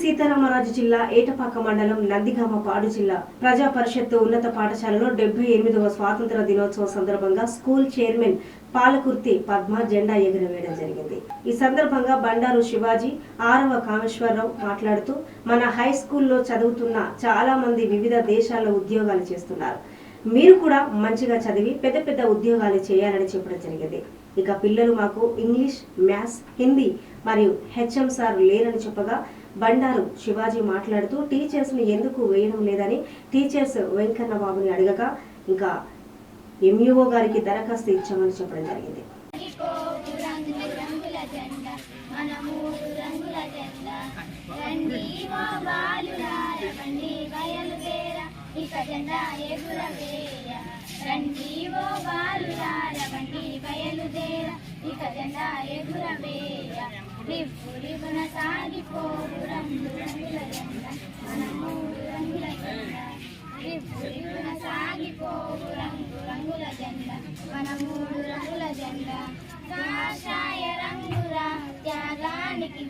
సీతారామరాజు జిల్లా ఏటపాక మండలం నందిగామ పాడు జిల్లా ప్రజా పరిషత్తు ఉన్నత పాఠశాలలో 78వ స్వాతంత్ర దినోత్సవం సందర్భంగా స్కూల్ చైర్మన్ పాలకుర్తి పద్మ జెండా ఎగురవేయడం జరిగింది. ఈ సందర్భంగా బండారు శివాజీ 6వ కామేశ్వరరావు మాట్లాడుతూ మన హై స్కూల్లో చదువుతున్న చాలా మంది వివిధ దేశాల్లో ఉద్యోగాలు చేస్తున్నారు. మీరు కూడా మంచిగా చదివి పెద్ద పెద్ద ఉద్యోగాలు చేయాలని చెప్పడం జరిగింది. ఇక పిల్లలు మాకు ఇంగ్లీష్, మ్యాథ్స్, హిందీ మరియు హెచ్ఎం సార్ లేరని చెప్పగా బండారు శివాజీ మాట్లాడుతూ టీచర్స్ ని ఎందుకు వేయడం లేదని టీచర్స్ వెంకన్న బాబుని అడగగా ఇంకా ఎంఈఓ గారికి దరఖాస్తు ఇచ్చామని చెప్పడం జరిగింది. కాషాయ రంగుల త్యాగానికి